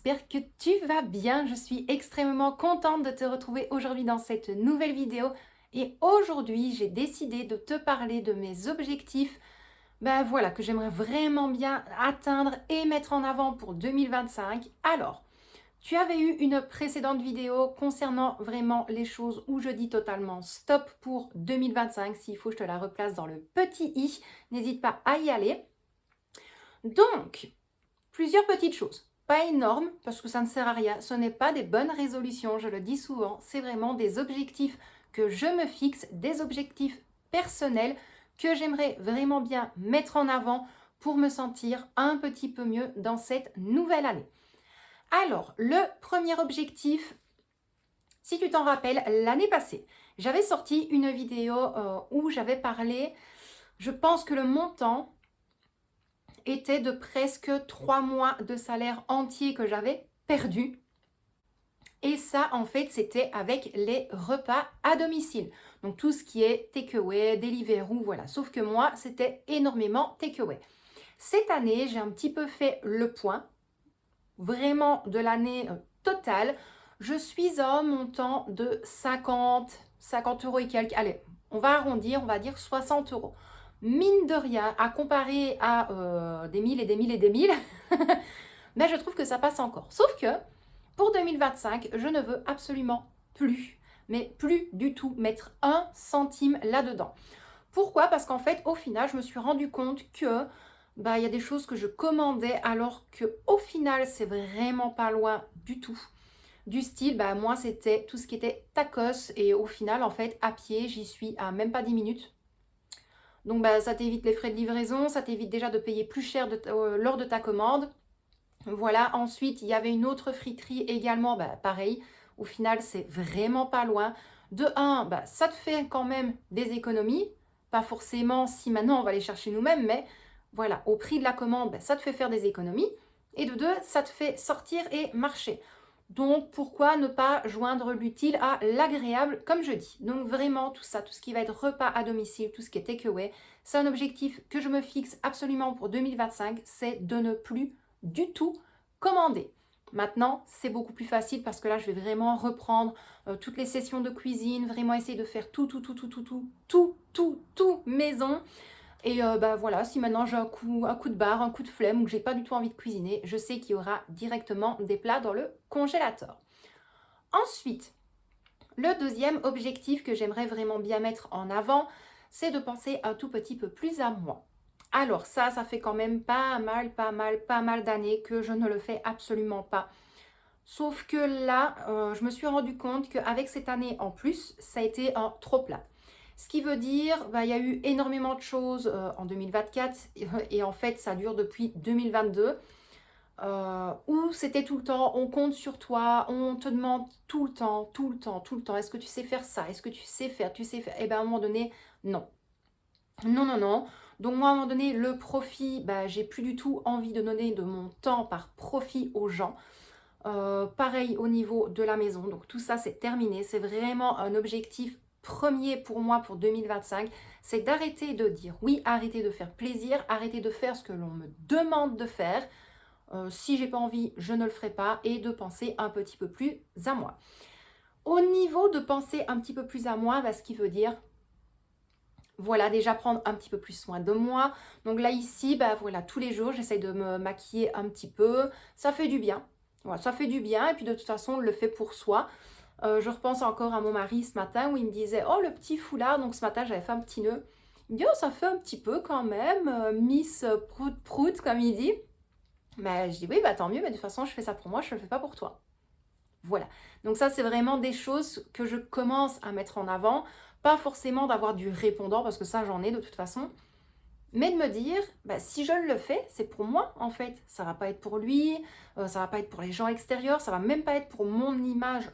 j'espère que tu vas bien. Je suis extrêmement contente de te retrouver aujourd'hui dans cette nouvelle vidéo. Et aujourd'hui, j'ai décidé de te parler de mes objectifs, voilà, que j'aimerais vraiment bien atteindre et mettre en avant pour 2025. Alors, tu avais eu une précédente vidéo concernant vraiment les choses où je dis totalement stop pour 2025. S'il faut, je te la replace dans le petit i. N'hésite pas à y aller. Donc, plusieurs petites choses. Pas énormes, parce que ça ne sert à rien. Ce n'est pas des bonnes résolutions, je le dis souvent. C'est vraiment des objectifs que je me fixe, des objectifs personnels que j'aimerais vraiment bien mettre en avant pour me sentir un petit peu mieux dans cette nouvelle année. Alors, le premier objectif, si tu t'en rappelles, l'année passée, j'avais sorti une vidéo où j'avais parlé, je pense que le montant était de presque 3 mois de salaire entier que j'avais perdu. Et ça, en fait, c'était avec les repas à domicile. Donc tout ce qui est takeaway, Deliveroo, voilà. Sauf que moi, c'était énormément takeaway. Cette année, j'ai un petit peu fait le point, vraiment de l'année totale. Je suis à un montant de 50 euros et quelques. Allez, on va arrondir, on va dire 60 euros. Mine de rien, à comparer à des 1000 et des 1000 et des 1000, je trouve que ça passe encore. Sauf que pour 2025, je ne veux absolument plus, mais plus du tout mettre un centime là-dedans. Pourquoi? Parce qu'en fait, au final, je me suis rendu compte que il y a des choses que je commandais alors que au final, c'est vraiment pas loin du tout. Du style, moi, c'était tout ce qui était tacos et au final, en fait, à pied, j'y suis à même pas 10 minutes. Donc ça t'évite les frais de livraison, ça t'évite déjà de payer plus cher lors de ta commande. Voilà, ensuite il y avait une autre friterie également, pareil, au final c'est vraiment pas loin. De un, ça te fait quand même des économies, pas forcément si maintenant on va les chercher nous-mêmes, mais voilà, au prix de la commande, ça te fait faire des économies. Et de deux, ça te fait sortir et marcher. Donc, pourquoi ne pas joindre l'utile à l'agréable, comme je dis. Donc, vraiment, tout ça, tout ce qui va être repas à domicile, tout ce qui est takeaway, c'est un objectif que je me fixe absolument pour 2025, c'est de ne plus du tout commander. Maintenant, c'est beaucoup plus facile parce que là, je vais vraiment reprendre toutes les sessions de cuisine, vraiment essayer de faire tout maison. Et voilà, si maintenant j'ai un coup de barre, un coup de flemme ou que j'ai pas du tout envie de cuisiner, je sais qu'il y aura directement des plats dans le congélateur. Ensuite, le deuxième objectif que j'aimerais vraiment bien mettre en avant, c'est de penser un tout petit peu plus à moi. Alors ça fait quand même pas mal d'années que je ne le fais absolument pas. Sauf que là, je me suis rendu compte qu'avec cette année en plus, ça a été un trop plat. Ce qui veut dire, il y a eu énormément de choses en 2024 et en fait, ça dure depuis 2022 où c'était tout le temps, on compte sur toi, on te demande tout le temps, est-ce que tu sais faire ça? Est-ce que tu sais faire? Et bien à un moment donné, non. Non. Donc moi, à un moment donné, le profit, j'ai plus du tout envie de donner de mon temps par profit aux gens. Pareil au niveau de la maison, donc tout ça c'est terminé, c'est vraiment un objectif premier pour moi pour 2025, c'est d'arrêter de dire oui, arrêter de faire plaisir, arrêter de faire ce que l'on me demande de faire. Si j'ai pas envie, je ne le ferai pas et de penser un petit peu plus à moi. Au niveau de penser un petit peu plus à moi, ce qui veut dire voilà, déjà prendre un petit peu plus soin de moi. Donc là ici, voilà, tous les jours, j'essaye de me maquiller un petit peu. Ça fait du bien. Voilà, ça fait du bien. Et puis de toute façon, on le fait pour soi. Je repense encore à mon mari ce matin où il me disait oh, le petit foulard. Donc ce matin, j'avais fait un petit nœud. Il me dit oh, ça fait un petit peu quand même. Miss Prout, comme il dit. Je dis oui, tant mieux. Mais de toute façon, je fais ça pour moi. Je ne le fais pas pour toi. Voilà. Donc ça, c'est vraiment des choses que je commence à mettre en avant. Pas forcément d'avoir du répondant, parce que ça, j'en ai de toute façon. Mais de me dire, si je le fais, c'est pour moi, en fait. Ça va pas être pour lui, ça va pas être pour les gens extérieurs, ça va même pas être pour mon image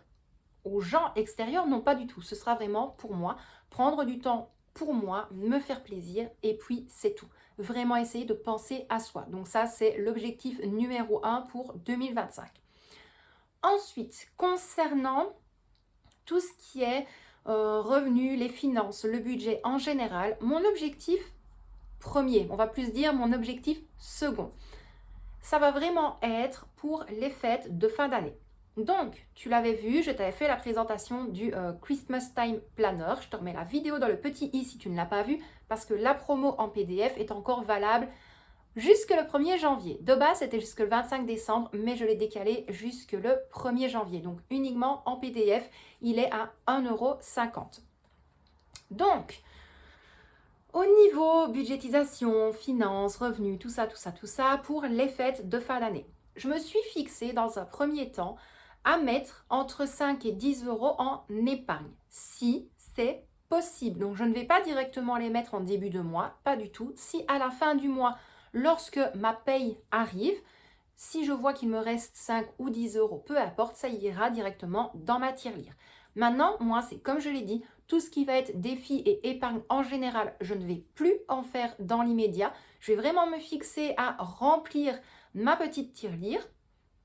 aux gens extérieurs. Non, pas du tout. Ce sera vraiment pour moi. Prendre du temps pour moi, me faire plaisir, et puis c'est tout. Vraiment essayer de penser à soi. Donc ça, c'est l'objectif numéro 1 pour 2025. Ensuite, concernant tout ce qui est revenus, les finances, le budget en général, mon objectif premier, on va plus dire mon objectif second, ça va vraiment être pour les fêtes de fin d'année. Donc, tu l'avais vu, je t'avais fait la présentation du Christmas Time Planner. Je te remets la vidéo dans le petit i si tu ne l'as pas vu, parce que la promo en PDF est encore valable jusque le 1er janvier. De base, c'était jusque le 25 décembre, mais je l'ai décalé jusque le 1er janvier. Donc, uniquement en PDF, il est à 1,50 €. Donc, au niveau budgétisation, finances, revenus, tout ça, pour les fêtes de fin d'année, je me suis fixée dans un premier temps à mettre entre 5 et 10 € en épargne, si c'est possible. Donc, je ne vais pas directement les mettre en début de mois, pas du tout. Si à la fin du mois, lorsque ma paye arrive, si je vois qu'il me reste 5 ou 10 €, peu importe, ça ira directement dans ma tirelire. Maintenant, moi, c'est comme je l'ai dit, tout ce qui va être défi et épargne en général, je ne vais plus en faire dans l'immédiat. Je vais vraiment me fixer à remplir ma petite tirelire.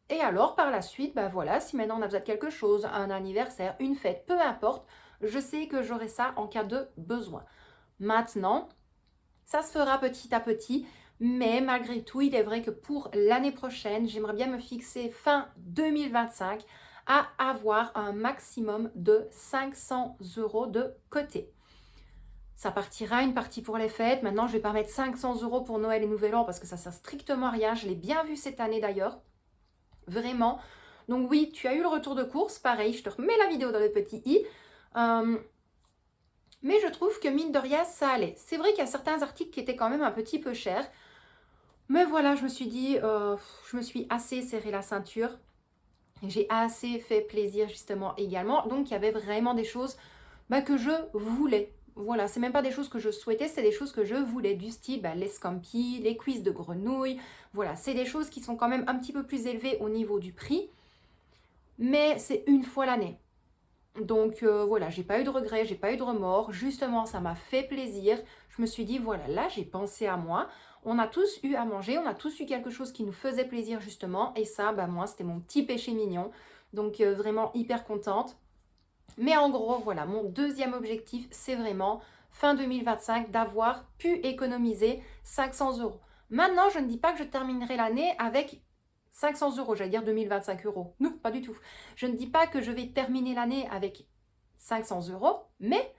Et alors, par la suite, ben voilà, si maintenant on a besoin de quelque chose, un anniversaire, une fête, peu importe, je sais que j'aurai ça en cas de besoin. Maintenant, ça se fera petit à petit, mais malgré tout, il est vrai que pour l'année prochaine, j'aimerais bien me fixer fin 2025 à avoir un maximum de 500 € de côté. Ça partira, une partie pour les fêtes. Maintenant, je ne vais pas mettre 500 € pour Noël et Nouvel An parce que ça ne sert strictement à rien. Je l'ai bien vu cette année d'ailleurs. Vraiment. Donc oui, tu as eu le retour de course. Pareil, je te remets la vidéo dans le petit i. Mais je trouve que mine de rien, ça allait. C'est vrai qu'il y a certains articles qui étaient quand même un petit peu chers. Mais voilà, je me suis dit, je me suis assez serré la ceinture. J'ai assez fait plaisir justement également. Donc il y avait vraiment des choses que je voulais. Voilà, c'est même pas des choses que je souhaitais, c'est des choses que je voulais, du style les scampi, les cuisses de grenouille. Voilà, c'est des choses qui sont quand même un petit peu plus élevées au niveau du prix, mais c'est une fois l'année. Donc voilà, j'ai pas eu de regrets, j'ai pas eu de remords. Justement, ça m'a fait plaisir. Je me suis dit, voilà, là, j'ai pensé à moi. On a tous eu à manger, on a tous eu quelque chose qui nous faisait plaisir justement. Et ça, moi, c'était mon petit péché mignon. Donc vraiment hyper contente. Mais en gros, voilà, mon deuxième objectif, c'est vraiment fin 2025 d'avoir pu économiser 500 €. Maintenant, je ne dis pas que je terminerai l'année avec 500 €, j'allais dire 2025 €. Non, pas du tout. Je ne dis pas que je vais terminer l'année avec 500 €, mais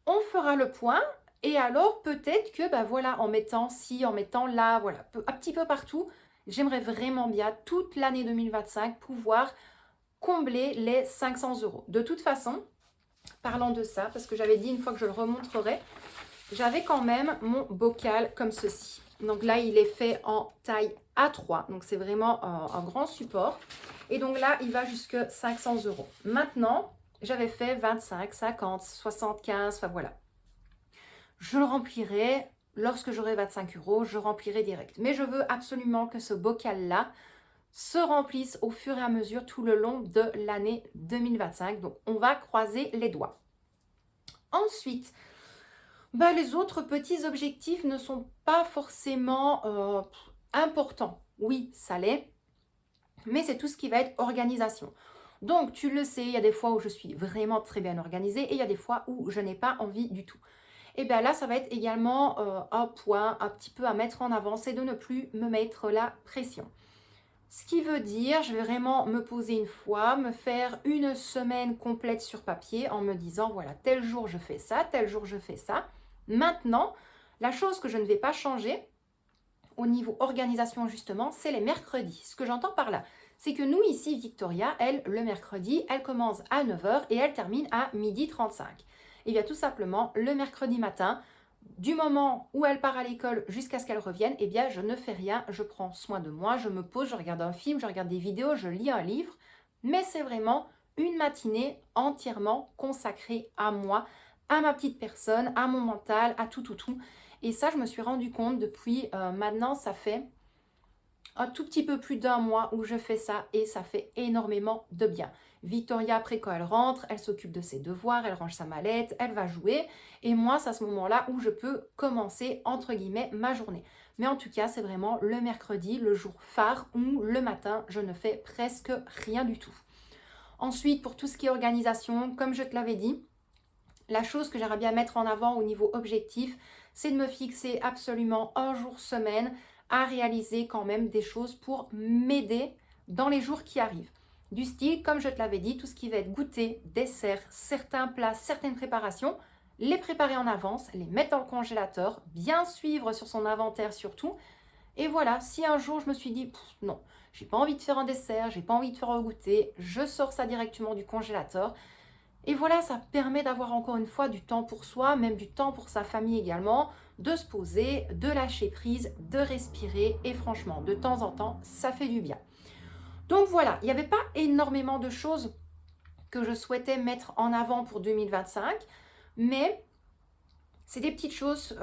on fera le point. Et alors, peut-être que, voilà, en mettant ci, en mettant là, voilà, un petit peu partout, j'aimerais vraiment bien, toute l'année 2025, pouvoir combler les 500 €. De toute façon, parlant de ça, parce que j'avais dit une fois que je le remontrerai, j'avais quand même mon bocal comme ceci. Donc là, il est fait en taille A3, donc c'est vraiment un grand support. Et donc là, il va jusqu'à 500 €. Maintenant, j'avais fait 25, 50, 75, enfin voilà. Je le remplirai lorsque j'aurai 25 €, je remplirai direct. Mais je veux absolument que ce bocal-là se remplissent au fur et à mesure tout le long de l'année 2025. Donc, on va croiser les doigts. Ensuite, les autres petits objectifs ne sont pas forcément importants. Oui, ça l'est, mais c'est tout ce qui va être organisation. Donc, tu le sais, il y a des fois où je suis vraiment très bien organisée et il y a des fois où je n'ai pas envie du tout. Et bien là, ça va être également un point un petit peu à mettre en avant, c'est de ne plus me mettre la pression. Ce qui veut dire, je vais vraiment me poser une fois, me faire une semaine complète sur papier en me disant, voilà, tel jour je fais ça, tel jour je fais ça. Maintenant, la chose que je ne vais pas changer au niveau organisation justement, c'est les mercredis. Ce que j'entends par là, c'est que nous ici, Victoria, elle, le mercredi, elle commence à 9 h et elle termine à 12h35. Et bien tout simplement, le mercredi matin, du moment où elle part à l'école jusqu'à ce qu'elle revienne, eh bien, je ne fais rien, je prends soin de moi, je me pose, je regarde un film, je regarde des vidéos, je lis un livre, mais c'est vraiment une matinée entièrement consacrée à moi, à ma petite personne, à mon mental, à tout. Et ça, je me suis rendu compte depuis maintenant, ça fait un tout petit peu plus d'un mois où je fais ça et ça fait énormément de bien. Victoria, après quand elle rentre, elle s'occupe de ses devoirs, elle range sa mallette, elle va jouer. Et moi, c'est à ce moment-là où je peux commencer, entre guillemets, ma journée. Mais en tout cas, c'est vraiment le mercredi, le jour phare où le matin, je ne fais presque rien du tout. Ensuite, pour tout ce qui est organisation, comme je te l'avais dit, la chose que j'aimerais bien mettre en avant au niveau objectif, c'est de me fixer absolument un jour semaine à réaliser quand même des choses pour m'aider dans les jours qui arrivent. Du style, comme je te l'avais dit, tout ce qui va être goûter, dessert, certains plats, certaines préparations, les préparer en avance, les mettre dans le congélateur, bien suivre sur son inventaire surtout. Et voilà, si un jour je me suis dit, non, j'ai pas envie de faire un dessert, j'ai pas envie de faire un goûter, je sors ça directement du congélateur. Et voilà, ça permet d'avoir encore une fois du temps pour soi, même du temps pour sa famille également, de se poser, de lâcher prise, de respirer. Et franchement, de temps en temps, ça fait du bien. Donc voilà, il n'y avait pas énormément de choses que je souhaitais mettre en avant pour 2025, mais c'est des petites choses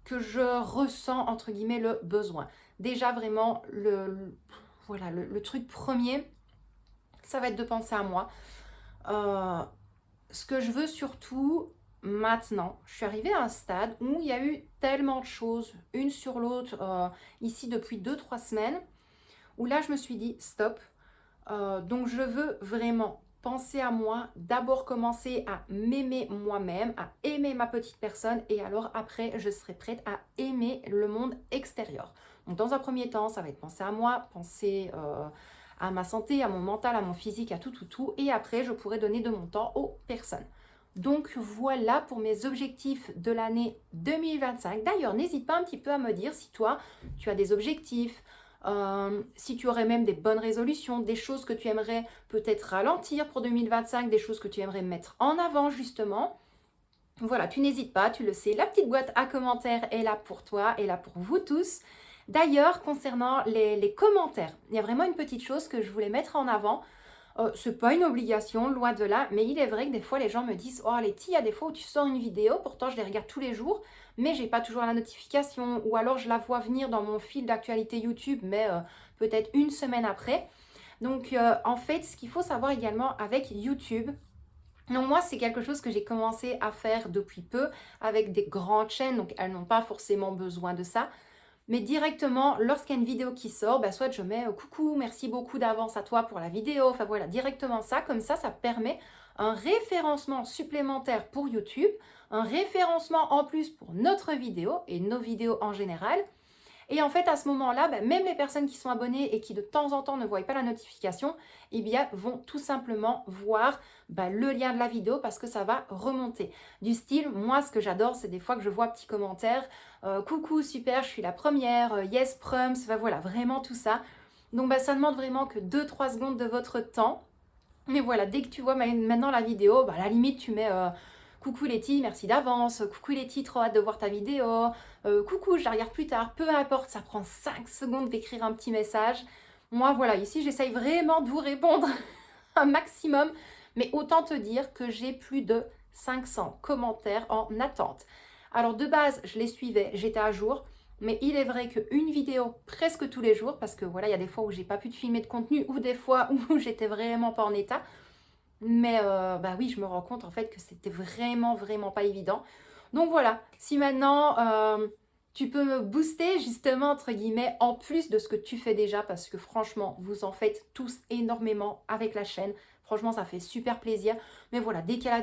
que je ressens, entre guillemets, le besoin. Déjà, vraiment, voilà, le truc premier, ça va être de penser à moi. Ce que je veux surtout maintenant, je suis arrivée à un stade où il y a eu tellement de choses, une sur l'autre, ici depuis 2-3 semaines, où là, je me suis dit, stop. Donc, je veux vraiment penser à moi, d'abord commencer à m'aimer moi-même, à aimer ma petite personne, et alors après, je serai prête à aimer le monde extérieur. Donc, dans un premier temps, ça va être penser à moi, penser à ma santé, à mon mental, à mon physique, à tout, et après, je pourrai donner de mon temps aux personnes. Donc voilà pour mes objectifs de l'année 2025. D'ailleurs, n'hésite pas un petit peu à me dire si toi, tu as des objectifs, si tu aurais même des bonnes résolutions, des choses que tu aimerais peut-être ralentir pour 2025, des choses que tu aimerais mettre en avant justement. Voilà, tu n'hésites pas, tu le sais, la petite boîte à commentaires est là pour toi, est là pour vous tous. D'ailleurs, concernant les commentaires, il y a vraiment une petite chose que je voulais mettre en avant. C'est pas une obligation, loin de là, mais il est vrai que des fois les gens me disent oh Letty, il y a des fois où tu sors une vidéo, pourtant je les regarde tous les jours, mais j'ai pas toujours la notification, ou alors je la vois venir dans mon fil d'actualité YouTube, mais peut-être une semaine après. Donc en fait, ce qu'il faut savoir également avec YouTube, non, moi c'est quelque chose que j'ai commencé à faire depuis peu avec des grandes chaînes, donc elles n'ont pas forcément besoin de ça. Mais directement, lorsqu'il y a une vidéo qui sort, bah, soit je mets coucou, merci beaucoup d'avance à toi pour la vidéo. Enfin voilà, directement ça. Comme ça permet un référencement supplémentaire pour YouTube, un référencement en plus pour notre vidéo et nos vidéos en général. Et en fait, à ce moment-là, bah, même les personnes qui sont abonnées et qui de temps en temps ne voient pas la notification, eh bien, vont tout simplement voir bah, le lien de la vidéo parce que ça va remonter. Du style, moi, ce que j'adore, c'est des fois que je vois petits commentaires. Coucou, super, je suis la première. Yes, prums. Enfin, voilà, vraiment tout ça. Donc, bah, ça demande vraiment que 2-3 secondes de votre temps. Mais voilà, dès que tu vois maintenant la vidéo, bah, à la limite, tu mets coucou Letty, merci d'avance. Coucou Letty, trop hâte de voir ta vidéo. Coucou, je la regarde plus tard. Peu importe, ça prend 5 secondes d'écrire un petit message. Moi, voilà, ici, j'essaye vraiment de vous répondre un maximum. Mais autant te dire que j'ai plus de 500 commentaires en attente. Alors, de base, je les suivais, j'étais à jour. Mais il est vrai qu'une vidéo presque tous les jours, parce que voilà, il y a des fois où j'ai pas pu te filmer de contenu ou des fois où j'étais vraiment pas en état. Mais bah oui, je me rends compte en fait que c'était vraiment pas évident. Donc voilà, si maintenant tu peux me booster justement entre guillemets en plus de ce que tu fais déjà, parce que franchement, vous en faites tous énormément avec la chaîne. Franchement, ça fait super plaisir. Mais voilà, dès qu'il y a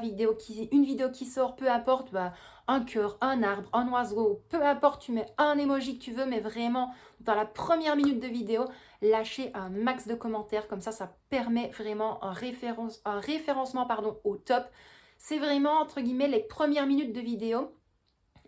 une vidéo qui sort, peu importe, bah, un cœur, un arbre, un oiseau, peu importe, tu mets un emoji que tu veux, mais vraiment, dans la première minute de vidéo, lâchez un max de commentaires. Comme ça permet vraiment un référencement au top. C'est vraiment, entre guillemets, les premières minutes de vidéo,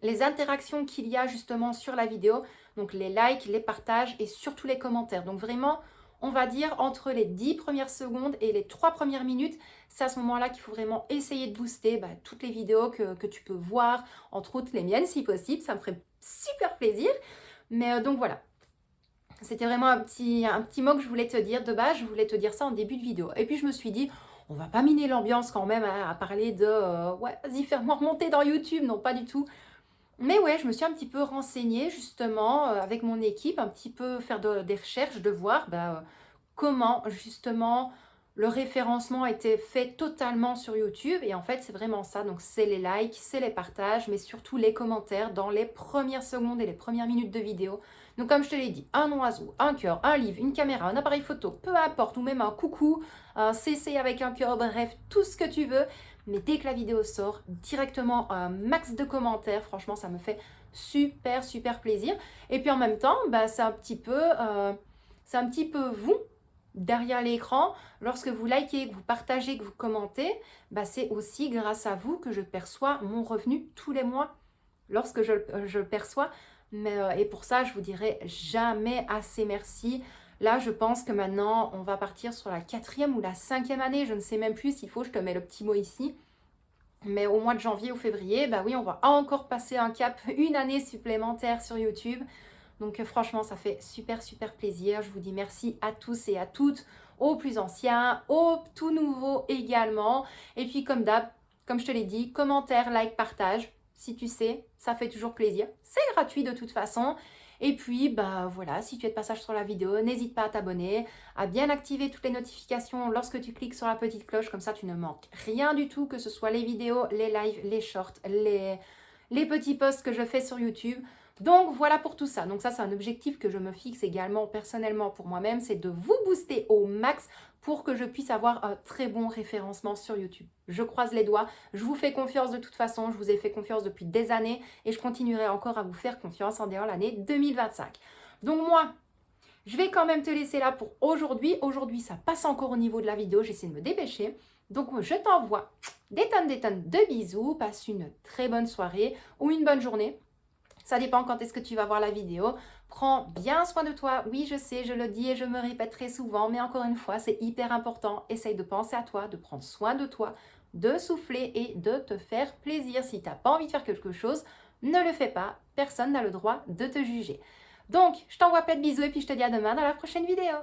les interactions qu'il y a justement sur la vidéo, donc les likes, les partages et surtout les commentaires. Donc vraiment, on va dire entre les 10 premières secondes et les 3 premières minutes, c'est à ce moment-là qu'il faut vraiment essayer de booster bah, toutes les vidéos que tu peux voir, entre autres les miennes si possible, ça me ferait super plaisir. Mais donc voilà, c'était vraiment un petit mot que je voulais te dire. De base, je voulais te dire ça en début de vidéo. Et puis je me suis dit, on va pas miner l'ambiance quand même à parler de ouais, vas-y, fais-moi remonter dans YouTube. Non, pas du tout. Mais ouais, je me suis un petit peu renseignée justement avec mon équipe, un petit peu faire des recherches, de voir bah, comment justement le référencement était fait totalement sur YouTube. Et en fait, c'est vraiment ça. Donc, c'est les likes, c'est les partages, mais surtout les commentaires dans les premières secondes et les premières minutes de vidéo. Donc, comme je te l'ai dit, un oiseau, un cœur, un livre, une caméra, un appareil photo, peu importe, ou même un coucou, un CC avec un cœur, bref, tout ce que tu veux. mais dès que la vidéo sort, directement un max de commentaires. Franchement, ça me fait super, super plaisir. Et puis en même temps, bah, c'est un petit peu vous, derrière l'écran. Lorsque vous likez, que vous partagez, que vous commentez, bah, c'est aussi grâce à vous que je perçois mon revenu tous les mois. Lorsque je le perçois, et pour ça, je vous dirai jamais assez merci. Là, je pense que maintenant, on va partir sur la 4e ou la 5e année. Je ne sais même plus s'il faut, je te mets le petit mot ici. Mais au mois de janvier ou février, bah oui, on va encore passer un cap, une année supplémentaire sur YouTube. Donc franchement, ça fait super, super plaisir. Je vous dis merci à tous et à toutes, aux plus anciens, aux tout nouveaux également. Et puis comme d'hab, comme je te l'ai dit, commentaire, like, partage. Si tu sais, ça fait toujours plaisir. C'est gratuit de toute façon. Et puis, bah voilà, si tu es de passage sur la vidéo, n'hésite pas à t'abonner, à bien activer toutes les notifications lorsque tu cliques sur la petite cloche. Comme ça, tu ne manques rien du tout, que ce soit les vidéos, les lives, les shorts, les petits posts que je fais sur YouTube. Donc voilà pour tout ça. Donc ça, c'est un objectif que je me fixe également personnellement pour moi-même, c'est de vous booster au max pour que je puisse avoir un très bon référencement sur YouTube. Je croise les doigts, je vous fais confiance de toute façon, je vous ai fait confiance depuis des années et je continuerai encore à vous faire confiance en dehors l'année 2025. Donc moi, je vais quand même te laisser là pour aujourd'hui. Aujourd'hui, ça passe encore au niveau de la vidéo, j'essaie de me dépêcher. Donc je t'envoie des tonnes de bisous, passe une très bonne soirée ou une bonne journée. Ça dépend quand est-ce que tu vas voir la vidéo. Prends bien soin de toi. Oui, je sais, je le dis et je me répète très souvent, mais encore une fois, c'est hyper important. Essaye de penser à toi, de prendre soin de toi, de souffler et de te faire plaisir. Si tu n'as pas envie de faire quelque chose, ne le fais pas. Personne n'a le droit de te juger. Donc, je t'envoie plein de bisous et puis je te dis à demain dans la prochaine vidéo.